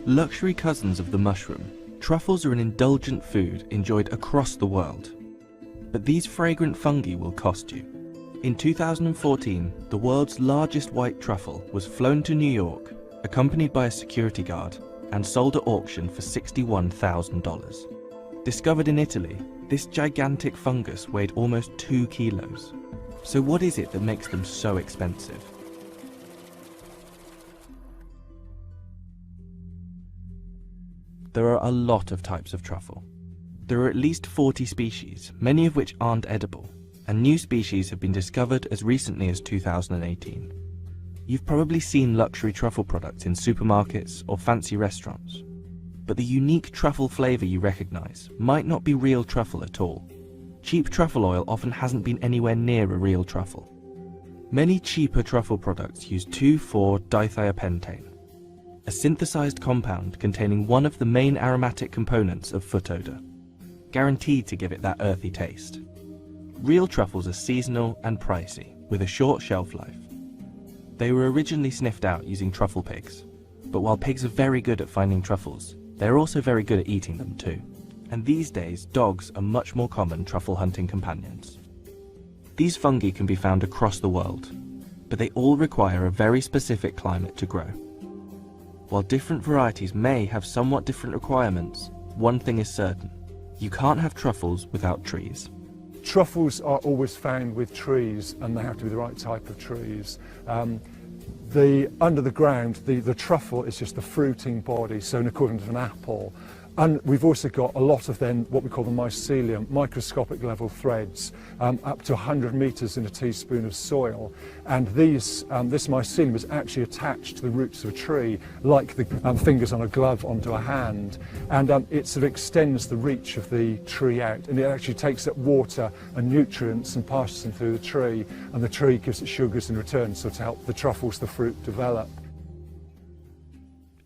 Luxury cousins of the mushroom, truffles are an indulgent food enjoyed across the world. But these fragrant fungi will cost you. In 2014, the world's largest white truffle was flown to New York, accompanied by a security guard, and sold at auction for $61,000. Discovered in Italy, this gigantic fungus weighed almost 2 kilos. So what is it that makes them so expensive? There are a lot of types of truffle. There are at least 40 species, many of which aren't edible, and new species have been discovered as recently as 2018. You've probably seen luxury truffle products in supermarkets or fancy restaurants, but the unique truffle flavor you recognize might not be real truffle at all. Cheap truffle oil often hasn't been anywhere near a real truffle. Many cheaper truffle products use 2,4-dithiopentane, a synthesized compound containing one of the main aromatic components of foot odor, guaranteed to give it that earthy taste. Real truffles are seasonal and pricey, with a short shelf life. They were originally sniffed out using truffle pigs, but while pigs are very good at finding truffles, they're also very good at eating them too. And these days, dogs are much more common truffle hunting companions. These fungi can be found across the world, but they all require a very specific climate to grow. While different varieties may have somewhat different requirements, one thing is certain: you can't have truffles without trees. Truffles are always found with trees, and they have to be the right type of trees. Under the ground, the truffle is just the fruiting body, so in accordance with an apple. And we've also got a lot of then what we call the mycelium, microscopic level threads, up to 100 meters in a teaspoon of soil. And this mycelium is actually attached to the roots of a tree, like the fingers on a glove onto a hand. And it sort of extends the reach of the tree out, and it actually takes up water and nutrients and passes them through the tree, and the tree gives it sugars in return, so to help the truffles, the fruit, develop.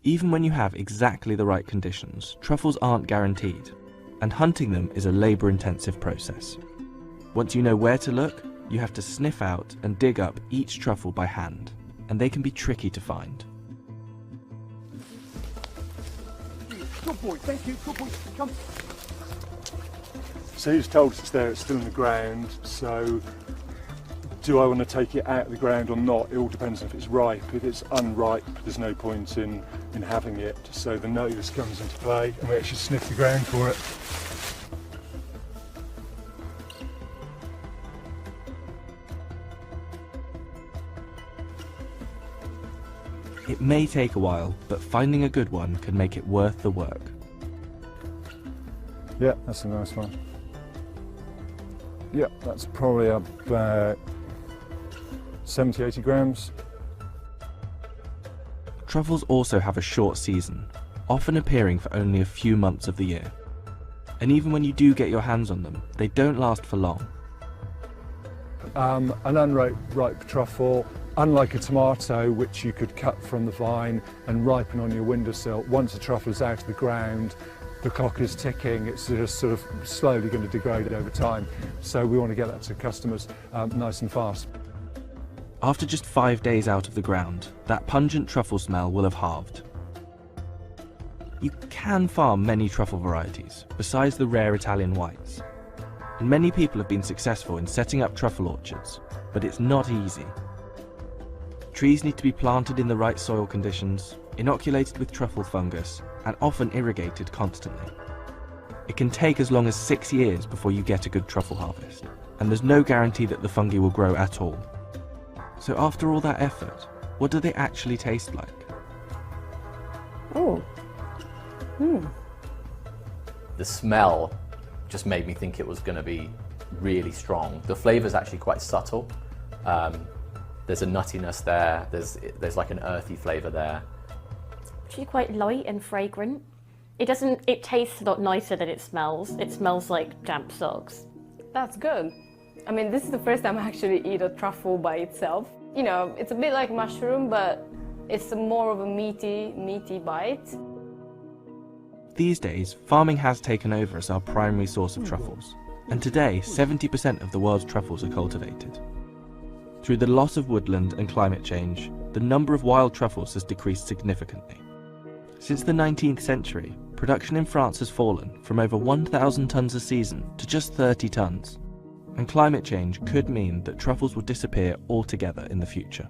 Even when you have exactly the right conditions, truffles aren't guaranteed, and hunting them is a labor-intensive process. Once you know where to look, you have to sniff out and dig up each truffle by hand, and they can be tricky to find. Good boy, thank you, good boy, come. So he's told us it's there, it's still in the ground, so do I want to take it out of the ground or not? It all depends if it's ripe. If it's unripe, there's no point in having it. So the nose comes into play, and we actually sniff the ground for it. It may take a while, but finding a good one can make it worth the work. Yeah, that's a nice one. Yeah, that's probably about 70-80 grams. Truffles also have a short season, often appearing for only a few months of the year. And even when you do get your hands on them, they don't last for long. An unripe truffle, unlike a tomato, which you could cut from the vine and ripen on your windowsill, once a truffle is out of the ground, the clock is ticking, it's just sort of slowly going to degrade over time. So we want to get that to customers nice and fast. After just 5 days out of the ground, that pungent truffle smell will have halved. You can farm many truffle varieties, besides the rare Italian whites. And many people have been successful in setting up truffle orchards, but it's not easy. Trees need to be planted in the right soil conditions, inoculated with truffle fungus, and often irrigated constantly. It can take as long as 6 years before you get a good truffle harvest, and there's no guarantee that the fungi will grow at all. So after all that effort, what do they actually taste like? Oh. The smell just made me think it was going to be really strong. The flavour's actually quite subtle. There's a nuttiness there, there's like an earthy flavour there. Actually quite light and fragrant. It tastes a lot nicer than it smells. It smells like damp socks. That's good. I mean, this is the first time I actually eat a truffle by itself. You know, it's a bit like mushroom, but it's more of a meaty bite. These days, farming has taken over as our primary source of truffles, and today 70% of the world's truffles are cultivated. Through the loss of woodland and climate change, the number of wild truffles has decreased significantly. Since the 19th century, production in France has fallen from over 1,000 tonnes a season to just 30 tonnes, and climate change could mean that truffles will disappear altogether in the future.